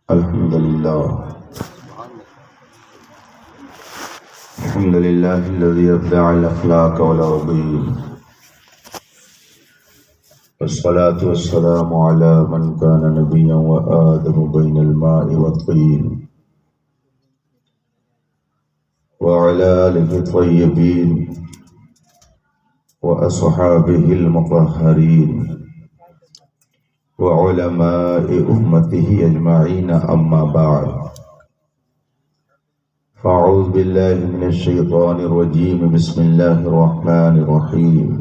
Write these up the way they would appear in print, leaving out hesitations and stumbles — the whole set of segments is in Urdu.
الحمد لله الذي أبدع الأخلاق والأرضين، والصلاة والسلام على من كان نبيا وآدم بين الماء والطين، وعلى آله الطيبين وأصحابه المطهرين وعلماء أمته أجمعين، أما بعد، فأعوذ بالله من الشيطان الرجيم. بسم الله الرحمن الرحيم.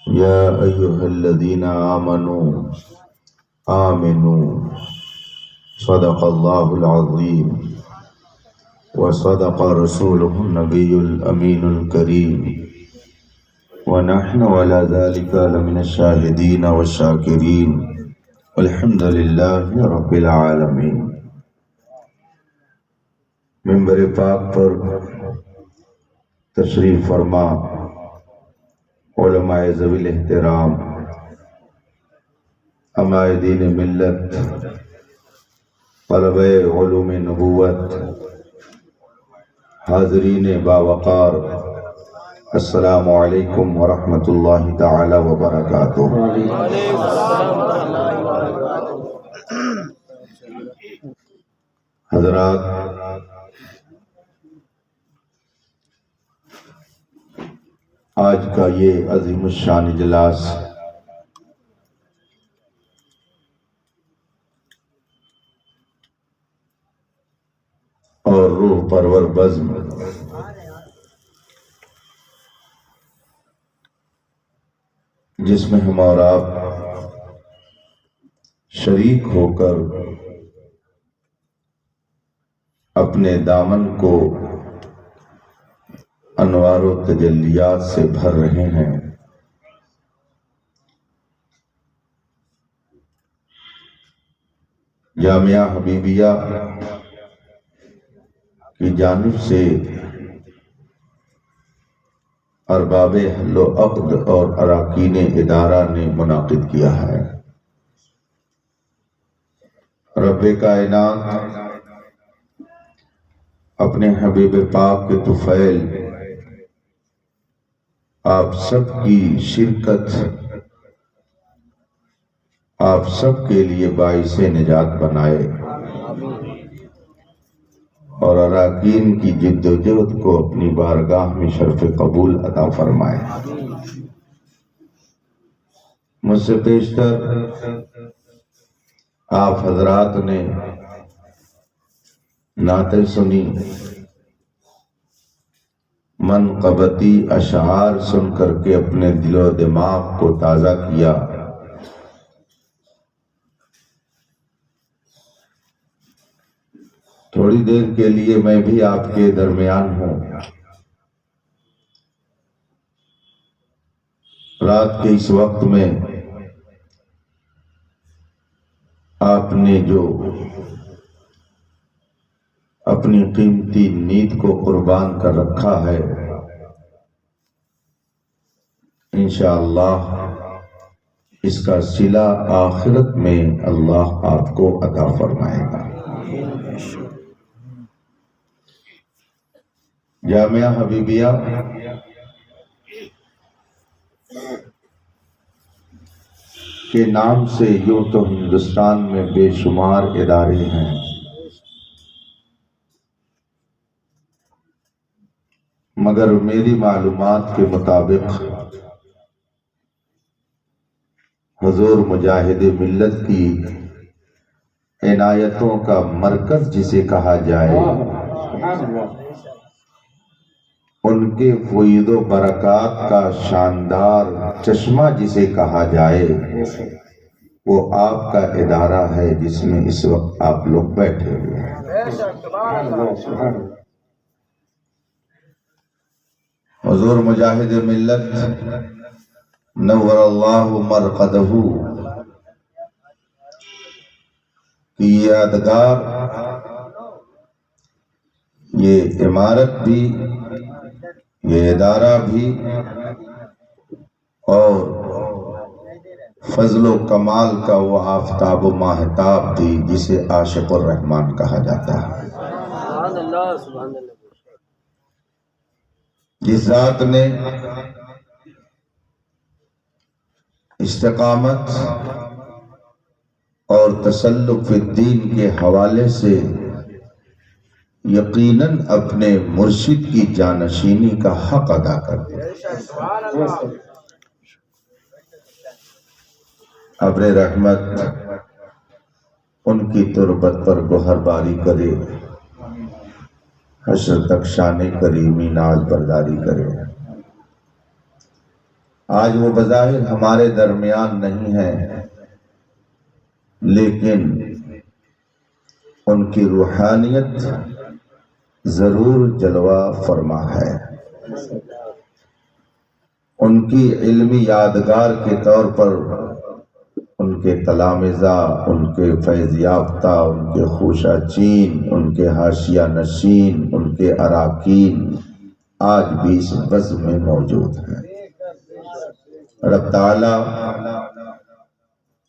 يا أيها الذين آمنوا صدق الله العظيم وصدق رسوله النبي الأمين الكريم، ونحن على ذلك لمن الشاهدين والشاكرين، والحمد لله رب العالمين. منبر پاک پر تشریف فرما علماء ذوی الاحترام، عمائدین ملت، طلبہ علوم نبوت، حاضرین باوقار، السلام علیکم ورحمۃ اللہ تعالی وبرکاتہ۔ حضرات، آج کا یہ عظیم الشان اجلاس اور روح پرور بزم جس میں ہم اور آپ شریک ہو کر اپنے دامن کو انوار و تجلیات سے بھر رہے ہیں، جامعہ حبیبیہ کی جانب سے ارباب حل و عقد اور اراکین ادارہ نے منعقد کیا ہے۔ رب کائنات اپنے حبیب پاک کے طفیل آپ سب کی شرکت آپ سب کے لیے باعث نجات بنائے، اور اراکین کی جد و جہد کو اپنی بارگاہ میں شرف قبول عطا فرمائے۔ مجھ سے پیشتر آپ حضرات نے نعتیں سنی، منقبتی اشعار سن کر کے اپنے دل و دماغ کو تازہ کیا۔ تھوڑی دیر کے لیے میں بھی آپ کے درمیان ہوں۔ رات کے اس وقت میں آپ نے جو اپنی قیمتی نیند کو قربان کر رکھا ہے، انشاءاللہ اس کا صلہ آخرت میں اللہ آپ کو عطا فرمائے گا۔ جامعہ حبیبیہ کے نام سے یوں تو ہندوستان میں بے شمار ادارے ہیں، مگر میری معلومات کے مطابق حضور مجاہد ملت کی عنایتوں کا مرکز جسے کہا جائے، ان کے فیض و برکات کا شاندار چشمہ جسے کہا جائے، وہ آپ کا ادارہ ہے جس میں اس وقت آپ لوگ بیٹھے ہوئے ہیں۔ حضور مجاہد ملت نور اللہ مرقدہ کی یادگار، یہ عمارت بھی، یہ ادارہ بھی، اور فضل و کمال کا وہ آفتاب و ماہتاب تھی جسے عاشق الرحمن کہا جاتا ہے، سبحان اللہ سبحان اللہ۔ جس ذات نے استقامت اور تسلق فی الدین کے حوالے سے یقیناً اپنے مرشد کی جانشینی کا حق ادا کر دیا۔ ابر رحمت ان کی تربت پر گوہر باری کرے، حشر تک شان کریمی ناز برداری کرے۔ آج وہ بظاہر ہمارے درمیان نہیں ہے، لیکن ان کی روحانیت ضرور جلوہ فرما ہے۔ ان کی علمی یادگار کے طور پر ان کے تلامذہ، ان کے فیض یافتہ، ان کے خوشہ چین، ان کے حاشیہ نشین، ان کے اراکین آج بھی اس بزم میں موجود ہیں۔ رب تعالیٰ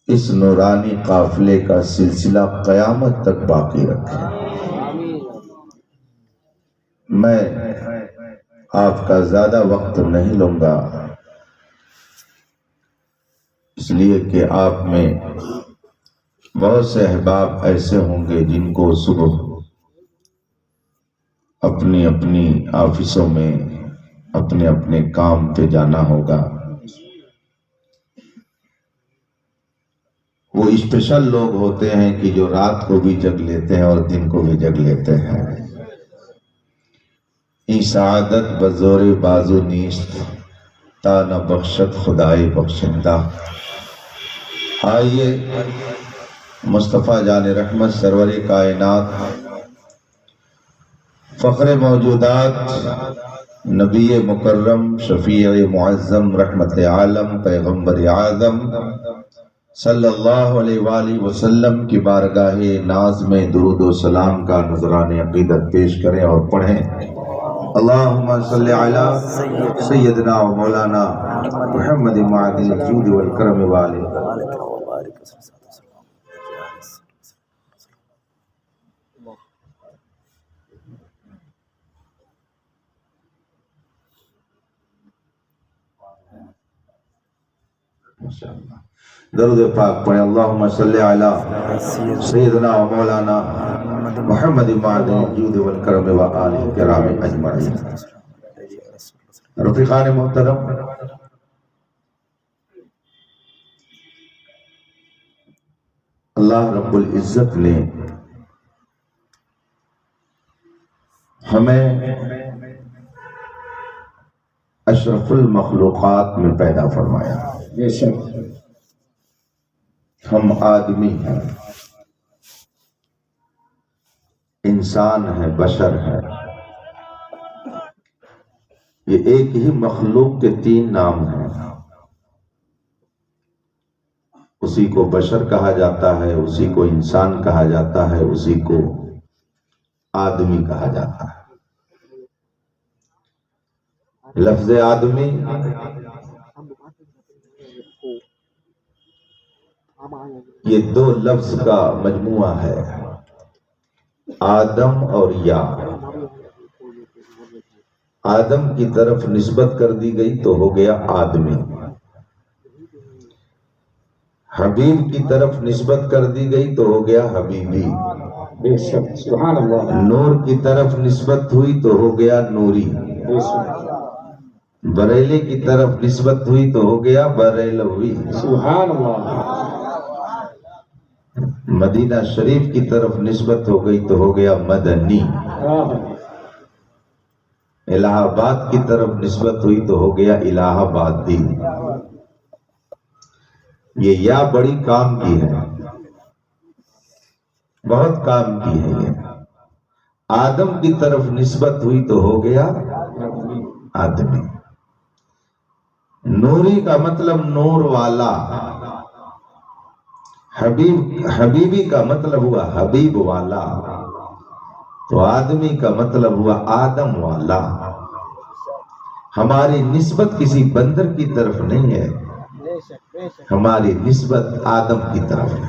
اس نورانی قافلے کا سلسلہ قیامت تک باقی رکھے۔ میں آپ کا زیادہ وقت نہیں لوں گا، اس لیے کہ آپ میں بہت سے احباب ایسے ہوں گے جن کو صبح اپنی اپنی آفسوں میں اپنے اپنے کام پہ جانا ہوگا۔ وہ اسپیشل لوگ ہوتے ہیں کہ جو رات کو بھی جگ لیتے ہیں اور دن کو بھی جگ لیتے ہیں۔ ای سعادت بزور بازو نیست، تا نہ بخشت خدائے بخشندہ۔ آئیے مصطفیٰ جان رحمت سرور کائنات، فخر موجودات، نبی مکرم، شفیع معظم، رحمت عالم، پیغمبر اعظم صلی اللہ علیہ وآلہ وسلم کی بارگاہ ناز میں درود و سلام کا نذران عقیدت پیش کریں اور پڑھیں۔ اللہم صلی علی سیدنا و مولانا محمد معدن الجود والکرم والے۔ درود پاک پڑھیں۔ اللہم صلی علی سیدنا و مولانا محمد معدن الجود والکرم وآلہ کرام اجمعین۔ رفیقان محترم، اللہ رب العزت نے ہمیں اشرف المخلوقات میں پیدا فرمایا۔ بے شک ہم آدمی ہیں، انسان ہے، بشر ہے۔ یہ ایک ہی مخلوق کے تین نام ہیں۔ اسی کو بشر کہا جاتا ہے، اسی کو انسان کہا جاتا ہے، اسی کو آدمی کہا جاتا ہے۔ لفظ آدمی یہ دو لفظ کا مجموعہ ہے، آدم اور یا۔ آدم کی طرف نسبت کر دی گئی تو ہو گیا آدمی، حبیب کی طرف نسبت کر دی گئی تو ہو گیا حبیبی، سبحان اللہ۔ نور کی طرف نسبت ہوئی تو ہو گیا نوری، بریلی کی طرف نسبت ہوئی تو ہو گیا بریلوی، سبحان اللہ۔ مدینہ شریف کی طرف نسبت ہو گئی تو ہو گیا مدنی، الہ آباد کی طرف نسبت ہوئی تو ہو گیا الہ آبادی۔ یہ یا بڑی کام کی ہے، بہت کام کی ہے۔ یہ آدم کی طرف نسبت ہوئی تو ہو گیا آدمی۔ نوری کا مطلب نور والا، حبیبی کا مطلب ہوا حبیب والا، تو آدمی کا مطلب ہوا آدم والا۔ ہماری نسبت کسی بندر کی طرف نہیں ہے، ہماری نسبت آدم کی طرف ہے۔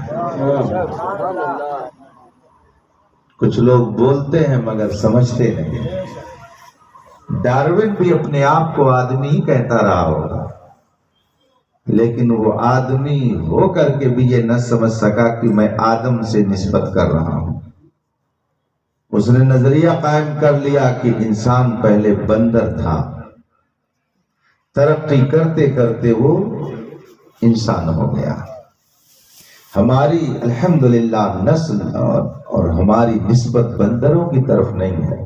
کچھ لوگ بولتے ہیں مگر سمجھتے نہیں۔ ڈارون بھی اپنے آپ کو آدمی ہی کہتا رہا ہوگا، لیکن وہ آدمی ہو کر کے بھی یہ نہ سمجھ سکا کہ میں آدم سے نسبت کر رہا ہوں۔ اس نے نظریہ قائم کر لیا کہ انسان پہلے بندر تھا، ترقی کرتے کرتے وہ انسان ہو گیا۔ ہماری الحمدللہ نسل اور ہماری نسبت بندروں کی طرف نہیں ہے،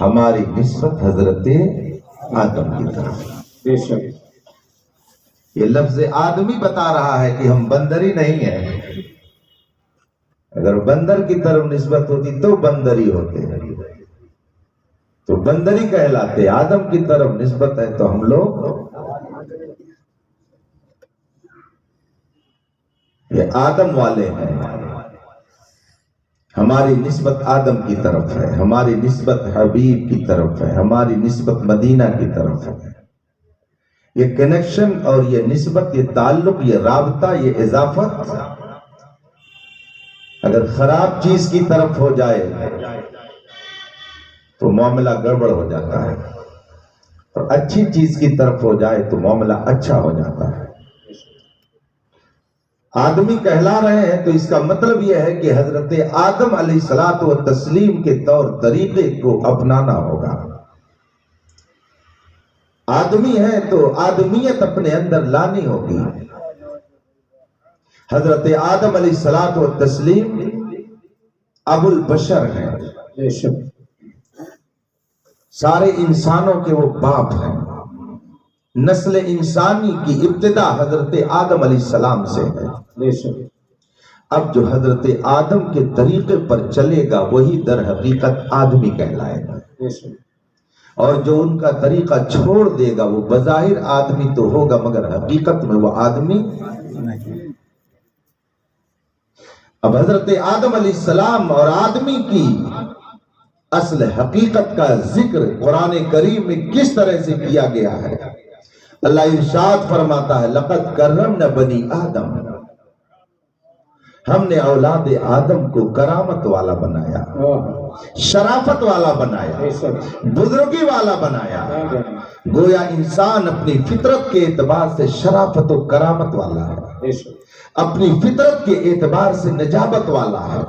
ہماری نسبت حضرت آدم کی طرف ہے۔ بے شک یہ لفظ آدمی بتا رہا ہے کہ ہم بندری نہیں ہیں۔ اگر بندر کی طرف نسبت ہوتی تو بندری ہوتے، تو بندری کہلاتے۔ آدم کی طرف نسبت ہے تو ہم لوگ یہ آدم والے ہیں۔ ہماری نسبت آدم کی طرف ہے، ہماری نسبت حبیب کی طرف ہے، ہماری نسبت مدینہ کی طرف ہے۔ یہ کنیکشن اور یہ نسبت، یہ تعلق، یہ رابطہ، یہ اضافت اگر خراب چیز کی طرف ہو جائے تو معاملہ گڑبڑ ہو جاتا ہے، اور اچھی چیز کی طرف ہو جائے تو معاملہ اچھا ہو جاتا ہے۔ آدمی کہلا رہے ہیں تو اس کا مطلب یہ ہے کہ حضرت آدم علیہ الصلوۃ والتسلیم کے طور طریقے کو اپنانا ہوگا۔ آدمی ہے تو آدمیت اپنے اندر لانی ہوگی۔ حضرت آدم علیہ الصلوۃ والتسلیم ابو البشر ہیں، بے شک سارے انسانوں کے وہ باپ ہیں۔ نسل انسانی کی ابتدا حضرت آدم علیہ السلام سے ہے۔ بے شک اب جو حضرت آدم کے طریقے پر چلے گا وہی در حقیقت آدمی کہلائے گا، بے شک اور جو ان کا طریقہ چھوڑ دے گا وہ بظاہر آدمی تو ہوگا مگر حقیقت میں وہ آدمی نہیں۔ اب حضرت آدم علیہ السلام اور آدمی کی اصل حقیقت کا ذکر قرآن کریم میں کس طرح سے کیا گیا ہے۔ اللہ ارشاد فرماتا ہے لقد کرمنا بنی آدم، ہم نے اولاد آدم کو کرامت والا بنایا، شرافت والا بنایا، بزرگی والا بنایا۔ گویا انسان اپنی فطرت کے اعتبار سے شرافت و کرامت والا ہے، اپنی فطرت کے اعتبار سے نجابت والا ہے،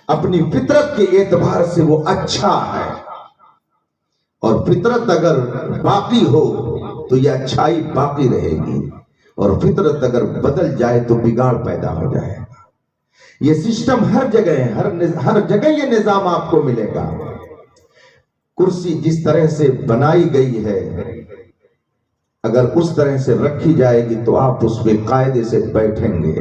اپنی فطرت کے اعتبار سے وہ اچھا ہے۔ اور فطرت اگر باقی ہو تو یہ اچھائی باقی رہے گی، اور فطرت اگر بدل جائے تو بگاڑ پیدا ہو جائے گا۔ یہ سسٹم ہر جگہ ہے، ہر جگہ یہ نظام آپ کو ملے گا۔ کرسی جس طرح سے بنائی گئی ہے اگر اس طرح سے رکھی جائے گی تو آپ اس پہ قاعدے سے بیٹھیں گے،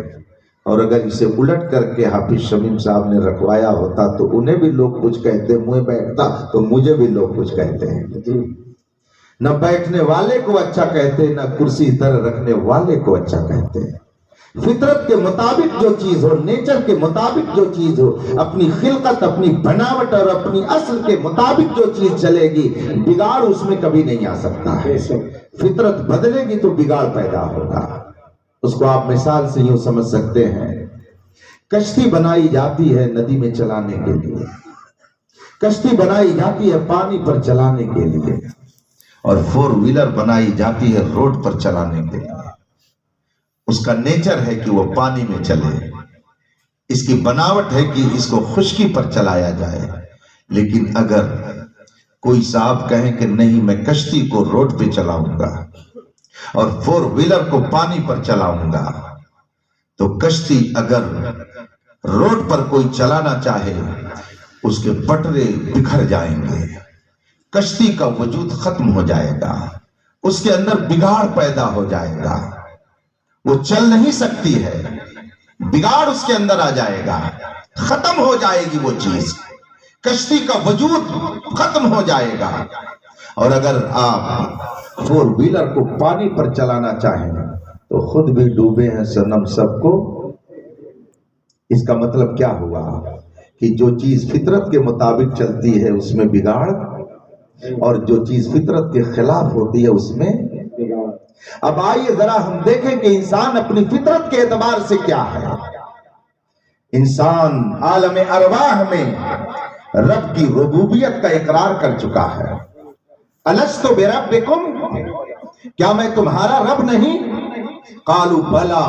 اور اگر اسے الٹ کر کے حافظ شمیم صاحب نے رکھوایا ہوتا تو انہیں بھی لوگ کچھ کہتے، میں بیٹھتا تو مجھے بھی لوگ کچھ کہتے ہیں۔ نہ بیٹھنے والے کو اچھا کہتے، نہ کرسی طرح رکھنے والے کو اچھا کہتے۔ فطرت کے مطابق جو چیز ہو، نیچر کے مطابق جو چیز ہو، اپنی خلقت، اپنی بناوٹ اور اپنی اصل کے مطابق جو چیز چلے گی، بگاڑ اس میں کبھی نہیں آ سکتا ہے۔ فطرت بدلے گی تو بگاڑ پیدا ہوگا۔ اس کو آپ مثال سے یوں سمجھ سکتے ہیں، کشتی بنائی جاتی ہے ندی میں چلانے کے لیے، کشتی بنائی جاتی ہے پانی پر چلانے کے لیے، اور فور ویلر بنائی جاتی ہے روڈ پر چلانے کے لیے۔ اس کا نیچر ہے کہ وہ پانی میں چلے، اس کی بناوٹ ہے کہ اس کو خشکی پر چلایا جائے۔ لیکن اگر کوئی صاحب کہیں کہ نہیں میں کشتی کو روڈ پہ چلاؤں گا اور فور ویلر کو پانی پر چلاؤں گا، تو کشتی اگر روڈ پر کوئی چلانا چاہے اس کے پٹرے بکھر جائیں گے، کشتی کا وجود ختم ہو جائے گا، اس کے اندر بگاڑ پیدا ہو جائے گا، وہ چل نہیں سکتی ہے، بگاڑ اس کے اندر آ جائے گا، ختم ہو جائے گی وہ چیز، کشتی کا وجود ختم ہو جائے گا۔ اور اگر آپ فور ویلر کو پانی پر چلانا چاہیں تو خود بھی ڈوبے ہیں صنم سب کو۔ اس کا مطلب کیا ہوا کہ جو چیز فطرت کے مطابق چلتی ہے اس میں بگاڑ، اور جو چیز فطرت کے خلاف ہوتی ہے اس میں اب آئیے ذرا ہم دیکھیں کہ انسان اپنی فطرت کے اعتبار سے کیا ہے۔ انسان عالم ارواح میں رب کی ربوبیت کا اقرار کر چکا ہے۔ الست بربکم، کیا میں تمہارا رب نہیں؟ قالوا بلا،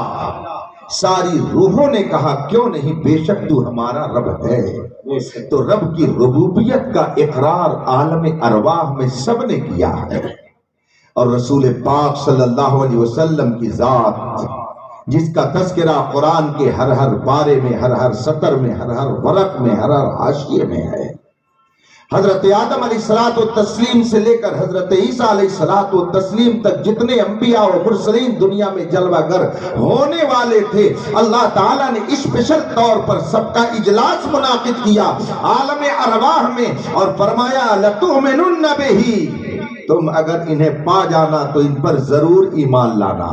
ساری روحوں نے کہا کیوں نہیں، بے شک تو ہمارا رب ہے۔ تو رب کی ربوبیت کا اقرار عالم ارواح میں سب نے کیا ہے، اور رسول پاک صلی اللہ علیہ وسلم کی ذات جس کا تذکرہ قرآن کے ہر ہر پارے میں، ہر ہر سطر میں، ہر ہر ورق میں، ہر ہر حاشیے میں ہے۔ حضرت آدم علیہ الصلوۃ والتسلیم سے لے کر حضرت عیسیٰ علیہ الصلوۃ والتسلیم تک جتنے انبیاء و مرسلین دنیا میں جلوہ گر ہونے والے تھے، اللہ تعالیٰ نے اسپیشل طور پر سب کا اجلاس منعقد کیا عالم ارواح میں، اور فرمایا لَتُؤْمِنُنَّ بِهِ، تم اگر انہیں پا جانا تو ان پر ضرور ایمان لانا۔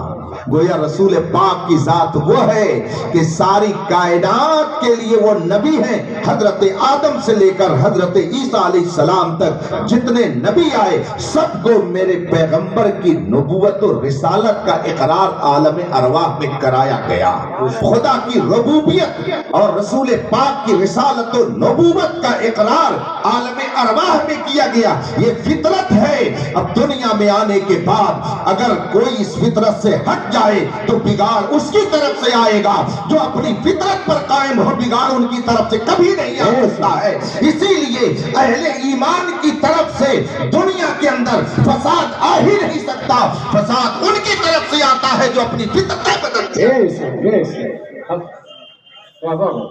گویا رسول پاک کی ذات وہ ہے کہ ساری کائنات کے لیے وہ نبی ہیں۔ حضرت آدم سے لے کر حضرت عیسیٰ علیہ السلام تک جتنے نبی آئے سب کو میرے پیغمبر کی نبوت و رسالت کا اقرار عالم ارواح میں کرایا گیا۔ خدا کی ربوبیت اور رسول پاک کی رسالت و نبوت کا اقرار عالم ارواح میں کیا گیا۔ یہ فطرت ہے۔ اب دنیا میں آنے کے بعد اگر کوئی اس فطرت سے ہٹ جائے تو بگاڑ اس کی طرف سے آئے گا، جو اپنی فطرت پر قائم ہو بگاڑ ان کی طرف سے کبھی نہیں آ سکتا ہے۔ اسی لیے اہل ایمان کی طرف سے دنیا کے اندر فساد آ ہی نہیں سکتا، فساد ان کی طرف سے آتا ہے جو اپنی فطرت بدلتے ہیں۔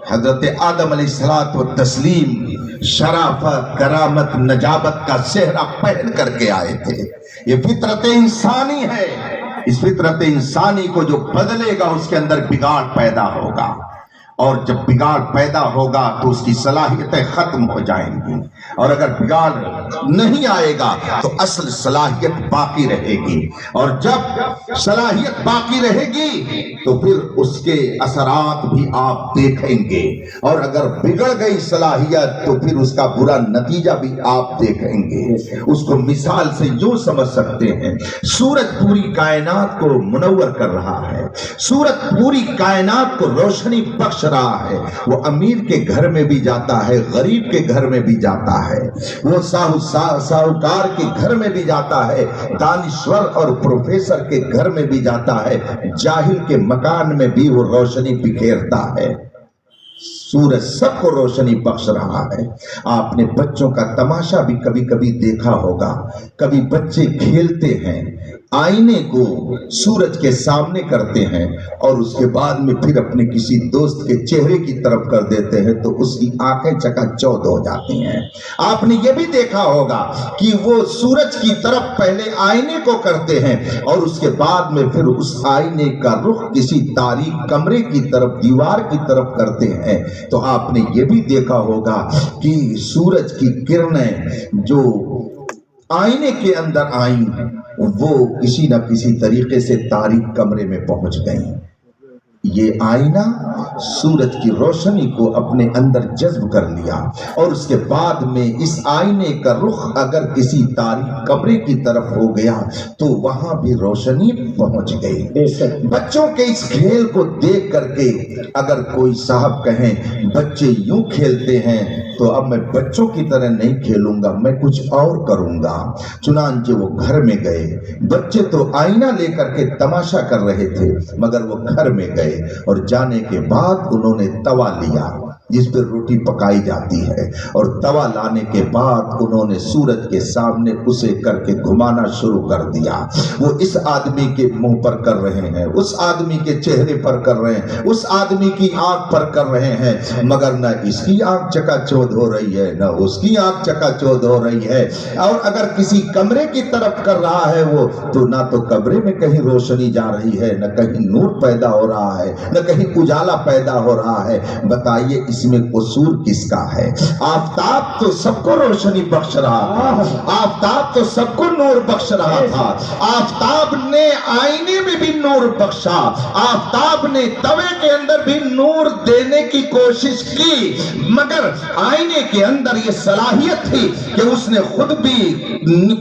حضرت آدم علیہ الصلوۃ والتسلیم شرافت، کرامت، نجابت کا صحرا پہن کر کے آئے تھے۔ یہ فطرت انسانی ہے۔ اس فطرت انسانی کو جو بدلے گا اس کے اندر بگاڑ پیدا ہوگا، اور جب بگاڑ پیدا ہوگا تو اس کی صلاحیتیں ختم ہو جائیں گی، اور اگر بگاڑ نہیں آئے گا تو اصل صلاحیت باقی رہے گی، اور جب صلاحیت باقی رہے گی تو پھر اس کے اثرات بھی آپ دیکھیں گے، اور اگر بگڑ گئی صلاحیت تو پھر اس کا برا نتیجہ بھی آپ دیکھیں گے۔ اس کو مثال سے یوں سمجھ سکتے ہیں، سورج پوری کائنات کو منور کر رہا ہے، سورج پوری کائنات کو روشنی بخش رہا ہے۔ وہ امیر کے گھر میں بھی جاتا ہے، غریب کے گھر میں بھی جاتا ہے، وہ ساہوکار کے گھر میں بھی جاتا ہے، دانشور اور پروفیسر کے گھر میں بھی جاتا ہے، جاہل کے مکان میں بھی وہ روشنی بکھیرتا ہے۔ سورج سب کو روشنی بخش رہا ہے۔ آپ نے بچوں کا تماشا بھی کبھی کبھی دیکھا ہوگا، کبھی بچے کھیلتے ہیں، آئینے کو سورج کے سامنے کرتے ہیں اور اس کے بعد میں پھر اپنے کسی دوست کے چہرے کی طرف کر دیتے ہیں تو اس کی آنکھیں چکا چوندھ ہو جاتی ہیں۔ آپ نے یہ بھی دیکھا ہوگا کہ وہ سورج کی طرف پہلے آئینے کو کرتے ہیں اور اس کے بعد میں پھر اس آئینے کا رخ کسی تاریک کمرے کی طرف، دیوار کی طرف کرتے ہیں۔ تو آپ نے یہ بھی دیکھا ہوگا کہ سورج کی کرنیں جو آئینے کے اندر آئیں وہ کسی نہ کسی طریقے سے تاریک کمرے میں پہنچ گئیں۔ یہ آئینہ سورج کی روشنی کو اپنے اندر جذب کر لیا، اور اس کے بعد میں اس آئینے کا رخ اگر کسی تاریک کمرے کی طرف ہو گیا تو وہاں بھی روشنی پہنچ گئی۔ بچوں کے اس کھیل کو دیکھ کر کے اگر کوئی صاحب کہیں بچے یوں کھیلتے ہیں تو اب میں بچوں کی طرح نہیں کھیلوں گا، میں کچھ اور کروں گا۔ چنانچہ وہ گھر میں گئے، بچے تو آئینہ لے کر کے تماشا کر رہے تھے مگر وہ گھر میں گئے اور جانے کے بعد انہوں نے توا لیا جس پر روٹی پکائی جاتی ہے، اور توا لانے کے بعد انہوں نے سورج کے سامنے اسے کر کے گھمانا شروع کر دیا۔ وہ اس آدمی کے منہ پر کر رہے ہیں، اس آدمی کے چہرے پر کر رہے ہیں، اس آدمی کی آنکھ پر کر رہے ہیں، مگر نہ اس کی آنکھ چکا چوندھ ہو رہی ہے نہ اس کی آنکھ چکا چوندھ ہو رہی ہے۔ اور اگر کسی کمرے کی طرف کر رہا ہے وہ تو نہ تو کمرے میں کہیں روشنی جا رہی ہے، نہ کہیں نور پیدا ہو رہا ہے، نہ کہیں اجالا پیدا ہو رہا ہے۔ بتائیے اس اس میں قصور کس کا ہے؟ آفتاب تو سب کو روشنی بخش رہا تھا، آفتاب تو سب کو نور بخش رہا تھا، آفتاب نے آئینے میں بھی نور بخشا، آفتاب نے توے کے اندر بھی نور دینے کی کوشش کی، مگر آئینے کے اندر یہ صلاحیت تھی کہ اس نے خود بھی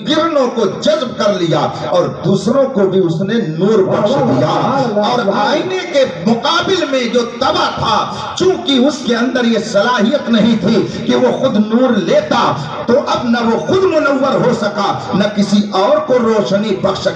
کرنوں کو جذب کر لیا اور دوسروں کو بھی اس نے نور بخش دیا۔ اور آئینے کے مقابل میں جو توا تھا، چونکہ اس کے اندر یہ صلاحیت نہیں تھی کہ وہ خود نور لیتا، تو اب نہ وہ خود منور ہو سکا نہ کسی اور کو روشنی بخش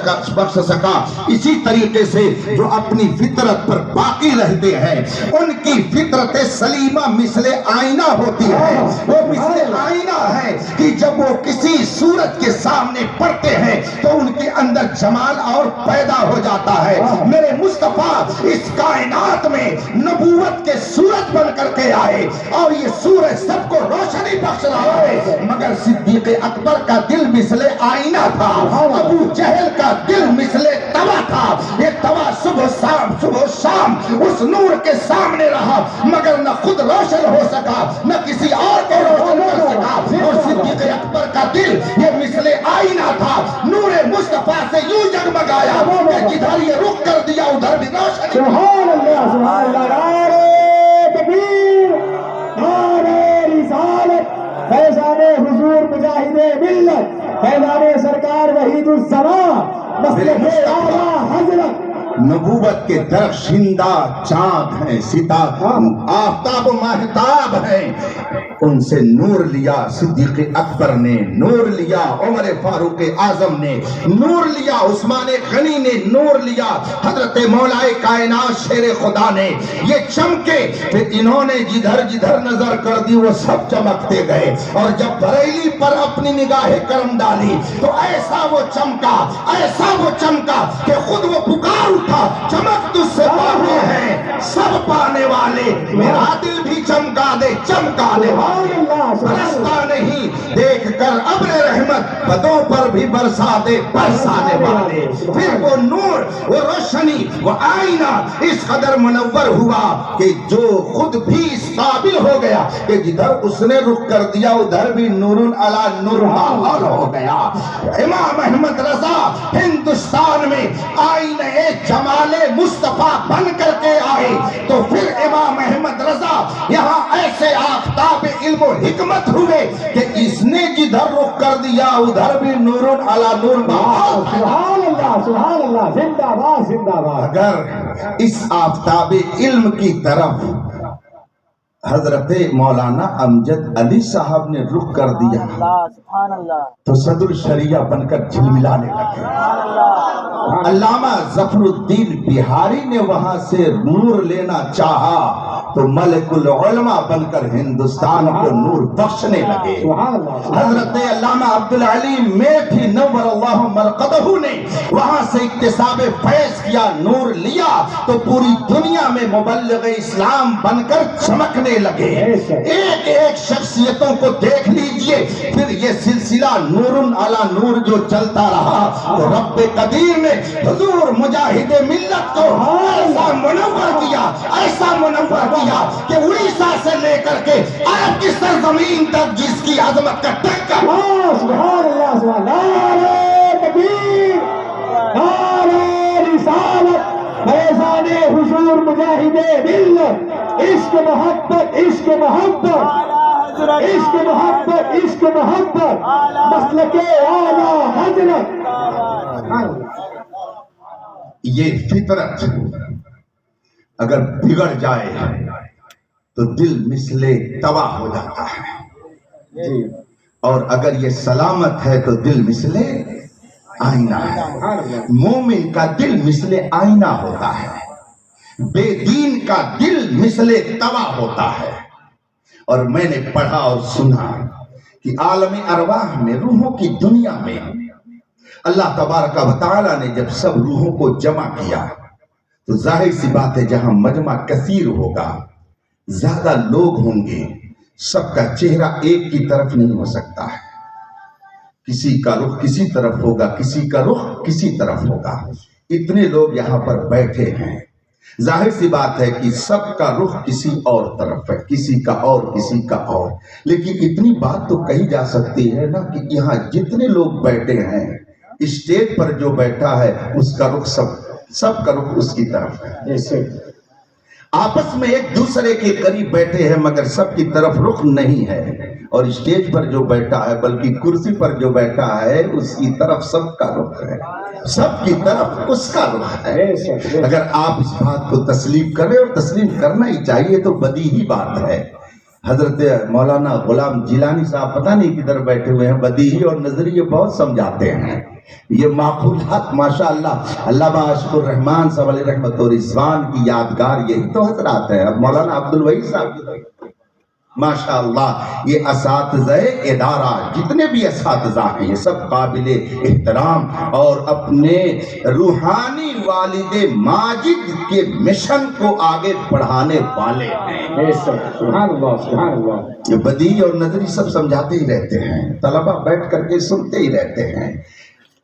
سکا۔ اسی طریقے سے جو اپنی فطرت پر باقی رہتے ہیں، ان کی فطرت سلیمہ مثل آئینہ ہوتی ہے، وہ مثل آئینہ ہے کہ جب وہ کسی صورت کے سامنے پڑتے ہیں تو ان کے اندر جمال اور پیدا ہو جاتا ہے۔ میرے مصطفیٰ اس کائنات میں نبوت کے سورج بن کر کے آئے اور یہ سورج سب کو روشنی بخش رہا ہے، مگر صدیق اکبر کا دل مثل آئینہ تھا، ابو جہل کا دل مثل توا تھا۔ یہ توا صبح شام اس نور کے سامنے رہا، مگر نہ خود روشن ہو سکا نہ کسی اور کو روشن کر سکا۔ اور صدیق اکبر کا دل یہ مثل آئینہ تھا، نور مصطفیٰ سے یوں جگمگایا کہ جدھر یہ رخ کر دیا ادھر بھی روشنی۔ سبحان اللہ، سبحان اللہ، نعرہ تکبیر، نعرہ رسالت، فیضان حضور مجاہد ملت، فیضان سرکار وحید الزمان مسلک اعلیٰ حضرت۔ نبوت کے درخشندہ چاند ہیں، ستارہ، آفتاب و ماہتاب ہیں، ان سے نور لیا صدیق اکبر نے، نور لیا عمر فاروق اعظم نے، نور لیا عثمان غنی نے، نور لیا حضرت مولا کائنات شیر خدا نے۔ یہ چمکے، پھر انہوں نے جدھر جدھر نظر کر دی وہ سب چمکتے گئے، اور جب بریلی پر اپنی نگاہ کرم ڈالی تو ایسا وہ چمکا، ایسا وہ چمکا کہ خود وہ پکار اٹھا، چمک تجھ سے پانے ہیں سب پانے والے، میرا دل بھی چمکا دے چمکانے والے، برستا نہیں دیکھ کر ابر رحمت بدوں پر بھی برسا دے برسانے والے۔ پھر وہ نور، وہ روشنی، وہ آئینہ اس قدر منور ہوا کہ جو خود بھی اس قابل ہو گیا کہ جدھر اس نے رخ کر دیا ادھر بھی نور علی نور ماحول ہو گیا۔ امام احمد رضا ہندوستان میں آئینہ جمال مصطفیٰ بن کر کے آئے، تو پھر امام احمد رضا یہاں ایسے آفتاب علم و حکمت ہوئے کہ اس نے جدھر رخ کر دیا ادھر بھی نور علی نور ماحول۔ سبحان اللہ، سبحان اللہ، زندہ باد، زندہ باد۔ اگر اس آفتاب علم کی طرف حضرت مولانا امجد علی صاحب نے رخ کر دیا تو صدر شریعہ بن کر جھلملانے لگے۔ علامہ ظفر الدین بہاری نے وہاں سے نور لینا چاہا تو ملک العلماء بن کر ہندوستان کو نور بخشنے لگے۔ حضرت علامہ عبدالعلیم میٹھی نور اللہ مرقدہ نے وہاں سے اکتساب فیض کیا، نور لیا تو پوری دنیا میں مبلغ اسلام بن کر چمکنے لگے۔ ایک ایک شخصیتوں کو دیکھ لیجئے، پھر یہ سلسلہ نور علی نور جو چلتا رہا تو رب قدیر نے حضور مجاہد ملت کو ایسا منور کیا، ایسا منور کیا کہ اڑیسہ سے لے کر کے عرب کی سرزمین تک جس کی عظمت کا ٹکر۔ سبحان اللہ، سبحان اللہ، نعرہ تکبیر، نعرہ رسالت، فیضان حضور مجاہد ملت، عشق محبت، عشق محبت، عشق محبت، عشق محبت، مسلک اعلیٰ حضرت۔ یہ فطرت اگر بگڑ جائے تو دل مثل توا ہو جاتا ہے، اور اگر یہ سلامت ہے تو دل مثل آئینہ ہے۔ مومن کا دل مثل آئینہ ہوتا ہے، بے دین کا دل مثل توا ہوتا ہے۔ اور میں نے پڑھا اور سنا کہ عالم ارواح میں، روحوں کی دنیا میں، اللہ تبارک و تعالیٰ نے جب سب روحوں کو جمع کیا تو ظاہر سی بات ہے جہاں مجمع کثیر ہوگا، زیادہ لوگ ہوں گے، سب کا چہرہ ایک کی طرف نہیں ہو سکتا ہے، کسی کا رخ کسی طرف ہوگا، کسی کا رخ کسی طرف ہوگا۔ اتنے لوگ یہاں پر بیٹھے ہیں، ظاہر سی بات ہے کہ سب کا رخ کسی اور طرف ہے، کسی کا اور کسی کا اور، لیکن اتنی بات تو کہی جا سکتی ہے نا کہ یہاں جتنے لوگ بیٹھے ہیں، اسٹیج پر جو بیٹھا ہے اس کا رخ سب کا رخ اس کی طرف ہے۔ بے شک آپس میں ایک دوسرے کے قریب بیٹھے ہیں مگر سب کی طرف رخ نہیں ہے، اور اسٹیج پر جو بیٹھا ہے بلکہ کرسی پر جو بیٹھا ہے اس کی طرف سب کا رخ ہے، سب کی طرف اس کا رخ ہے۔ بے شک اگر آپ اس بات کو تسلیم کریں، اور تسلیم کرنا ہی چاہیے، تو بدیہی بات ہے۔ حضرت مولانا غلام جیلانی صاحب پتہ نہیں کدھر بیٹھے ہوئے ہیں، بدیہی اور نظریے بہت سمجھاتے ہیں۔ یہ معقولات ماشاءاللہ علامہ اشرف الرحمان صاحب علیہ رحمت و رضوان کی یادگار یہی تو حضرات ہیں۔ اب مولانا عبدالوحید صاحب ماشاءاللہ یہ اساتذہ ادارہ جتنے بھی اساتذہ ہیں یہ سب قابل احترام اور اپنے روحانی والد ماجد کے مشن کو آگے بڑھانے والے ہیں۔ بے شک سبحان اللہ سبحان اللہ۔ یہ بدیہی اور نظری سب سمجھاتے ہی رہتے ہیں، طلبہ بیٹھ کر کے سنتے ہی رہتے ہیں۔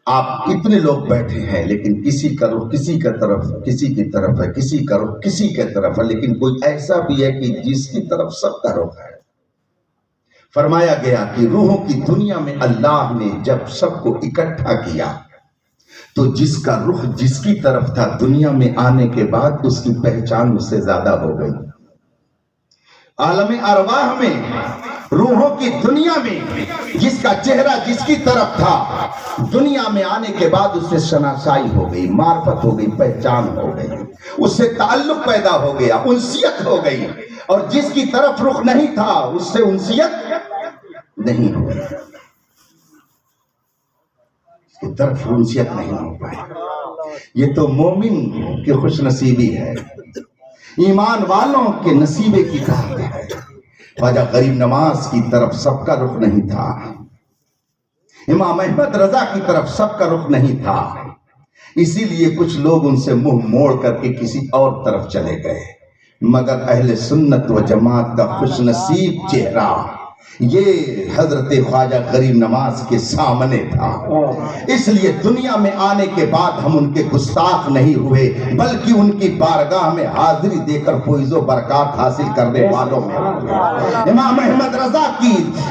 آپ اتنے لوگ بیٹھے ہیں لیکن کسی کا رخ کسی کی طرف، کسی کی طرف ہے، کسی کا رخ کسی کی طرف ہے، لیکن کوئی ایسا بھی ہے کہ جس کی طرف سب کا رخ ہے۔ فرمایا گیا کہ روحوں کی دنیا میں اللہ نے جب سب کو اکٹھا کیا تو جس کا رخ جس کی طرف تھا دنیا میں آنے کے بعد اس کی پہچان اس سے زیادہ ہو گئی۔ عالم ارواح میں روحوں کی دنیا میں جس کا چہرہ جس کی طرف تھا دنیا میں آنے کے بعد اس سے شناسائی ہو گئی، معرفت ہو گئی، پہچان ہو گئی، اس سے تعلق پیدا ہو گیا، انسیت ہو گئی، اور جس کی طرف رخ نہیں تھا اس سے انسیت نہیں ہوئی، اس کی طرف انسیت نہیں ہو پائی۔ یہ تو مومن کی خوش نصیبی ہے، ایمان والوں کے نصیبے کی کہانی ہے۔ خواجہ غریب نواز کی طرف سب کا رخ نہیں تھا، امام احمد رضا کی طرف سب کا رخ نہیں تھا، اسی لیے کچھ لوگ ان سے منہ موڑ کر کے کسی اور طرف چلے گئے، مگر اہل سنت و جماعت کا خوش نصیب چہرہ یہ حضرت خواجہ غریب نواز کے سامنے تھا۔ اس لیے دنیا میں آنے کے بعد ہم ان کے گستاخ نہیں ہوئے بلکہ ان کی بارگاہ میں حاضری دے کر فیض و برکات حاصل کرنے والوں میں ہوئے۔ امام احمد رضا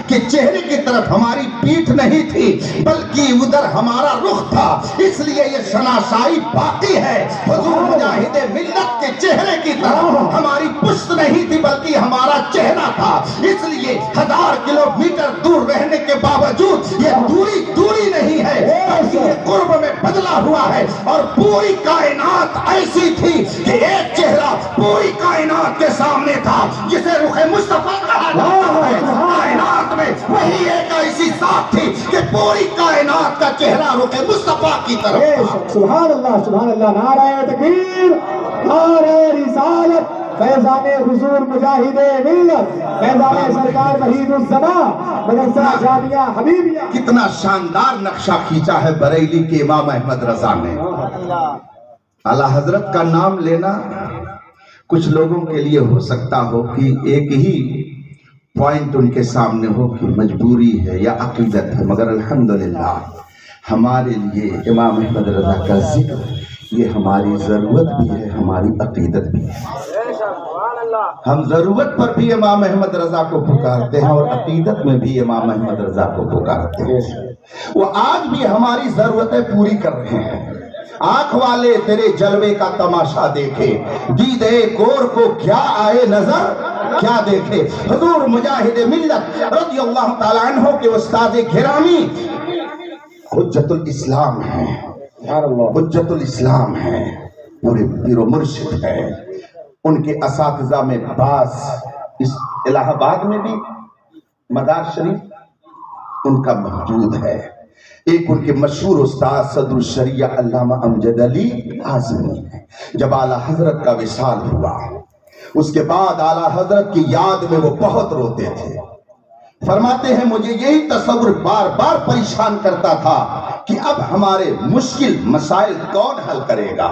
کے چہرے کی طرف ہماری پیٹھ نہیں تھی بلکہ ادھر ہمارا رخ تھا، اس لیے یہ شناسائی باقی ہے۔ حضور مجاہد ملت کے چہرے کی طرف ہماری پشت نہیں تھی بلکہ ہمارا چہرہ تھا، اس لیے 1000 کلومیٹر دور رہنے کے باوجود یہ دوری نہیں ہے بلکہ یہ قرب میں بدلا ہوا ہے، اور پوری کائنات ایسی تھی کہ ایک چہرہ پوری کائنات کے سامنے تھا جسے رخ مصطفیٰ کہا جاتا ہے۔ کائنات میں وہی ایک ایسی ذات تھی کہ پوری کائنات کا چہرہ رخ مصطفیٰ کی طرف تھا۔ سبحان اللہ سبحان اللہ، نعرہ تکبیر، نعرہ رسالت، فیضان حضور مجاہد ملت، فیضان سرکار وحید الزمان، مدرسہ جامعہ حبیبیہ۔ کتنا شاندار نقشہ کھینچا ہے بریلی کے امام احمد رضا نے۔ اعلیٰ حضرت کا نام لینا کچھ لوگوں کے لیے ہو سکتا ہو کہ ایک ہی پوائنٹ ان کے سامنے ہو کہ مجبوری ہے یا عقیدت ہے، مگر الحمدللہ ہمارے لیے امام احمد رضا کا ذکر یہ ہماری ضرورت بھی ہے، ہماری عقیدت بھی ہے۔ ہم ضرورت پر بھی امام احمد رضا کو پکارتے ہیں اور عقیدت میں بھی امام احمد رضا کو پکارتے ہیں۔ وہ آج بھی ہماری ضرورتیں پوری کر رہے ہیں۔ آنکھ والے تیرے جلوے کا تماشا دیکھے، دیدے کور کو کیا آئے نظر کیا دیکھے۔ حضور مجاہد ملت رضی اللہ تعالیٰ عنہ کے استاد گرامی حجت الاسلام ہیں، حجت الاسلام ہیں، پورے پیر و مرشد ہیں۔ ان کے اساتذہ میں بعض اس الہ آباد میں بھی مدار شریف ان کا موجود ہے۔ ایک ان کے مشہور استاد صدر الشریعہ علامہ امجد علی اعظمی ہے۔ جب اعلیٰ حضرت کا وصال ہوا اس کے بعد اعلیٰ حضرت کی یاد میں وہ بہت روتے تھے۔ فرماتے ہیں مجھے یہی تصور بار بار پریشان کرتا تھا کہ اب ہمارے مشکل مسائل کون حل کرے گا۔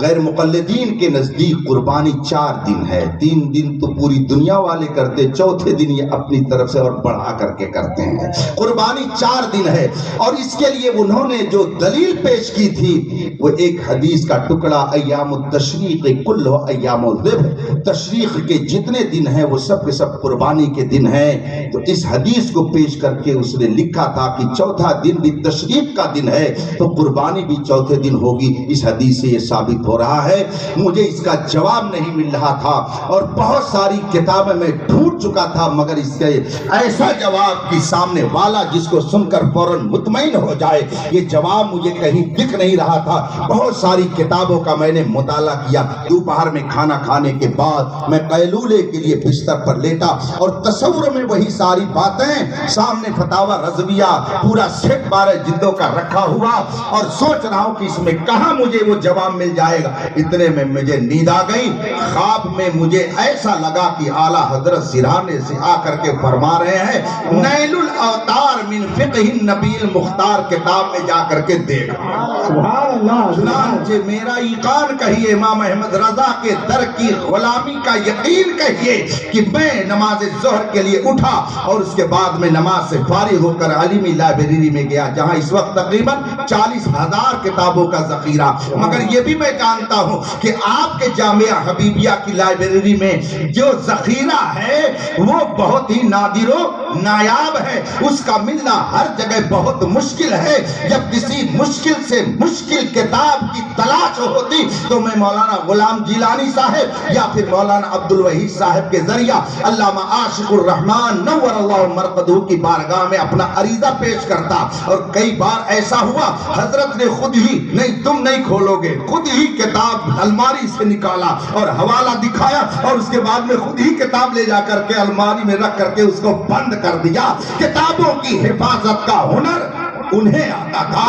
غیر مقلدین کے نزدیک قربانی 4 دن ہے. 3 دن تو پوری دنیا والے کرتے، چوتھے دن یہ اپنی طرف سے اور بڑھا کر کے کرتے ہیں. قربانی 4 دن ہے. اور اس کے لیے انہوں نے جو دلیل پیش کی تھی وہ ایک حدیث کا ٹکڑا، ایام التشریق کلہ ایام الذبح، تشریق کے جتنے دن ہیں وہ سب کے سب قربانی کے دن ہیں. تو اس حدیث کو پیش کر کے اس نے لکھا تھا کہ چوتھا دن بھی تشریق کا دن ہے تو قربانی بھی چوتھے دن ہوگی. اس حدیث سے یہ ثابت ہو رہا ہے. مجھے اس کا جواب نہیں مل رہا تھا اور بہت ساری کتابیں میں ڈھونڈ چکا تھا، مگر اس کے ایسا جواب کہ سامنے والا جس کو سن کر فوراً مطمئن ہو جائے، یہ جواب مجھے کہیں دکھ نہیں رہا تھا. بہت ساری کتابوں کا میں نے مطالعہ کیا. دوپہر میں کھانا کھانے کے بعد میں قیلولے کے لیے بستر پر لیٹا اور تصور میں وہی ساری باتیں سامنے فتاوی رضویہ پورا سیٹ 12 جلدوں کا رکھا ہوا اور سوچ رہا ہوں کہ اس میں کہاں مجھے وہ جواب مل جائے گا. اتنے میں مجھے نیند آ گئی. خواب میں مجھے ایسا لگا کہ اعلیٰ حضرت سرانے سے آ کر کے فرما رہے ہیں نیل الاوتار من فقہ النبی المختار کتاب میں جا کر کے دیکھ. سبحان اللہ. چنانچہ میرا ایقان کہیے، امام احمد رضا کے در کی غلامی کا یقین کہیے کہ میں نماز ظہر کے لیے اٹھا اور اس کے بعد میں نماز سے فارغ ہو کر عالمی لائبریری میں گیا جہاں اس وقت تقریباً 40,000 کتابوں کا ذخیرہ. مگر یہ بھی میں جانتا ہوں کہ آپ کے جامعہ حبیبیہ کی لائبریری میں جو ذخیرہ ہے وہ بہت ہی نادر و نایاب ہے. اس کا ملنا ہر جگہ بہت مشکل ہے. جب کسی مشکل سے مشکل کتاب کی تلاش ہوتی تو میں مولانا غلام جیلانی صاحب یا پھر مولانا عبدالوحید صاحب کے ذریعہ علامہ عاشق الرحمان نور اللہ مرقدہ کی بارگاہ میں اپنا عریضہ پیش کرتا. اور کئی بار ایسا ہوا حضرت نے خود ہی، نہیں تم نہیں کھولو گے، خود ہی کتاب الماری سے نکالا اور حوالہ دکھایا اور اس کے بعد میں خود ہی کتاب لے جا کر کے الماری میں رکھ کر کے اس کو بند کر دیا. کتابوں کی حفاظت کا ہنر انہیں آتا تھا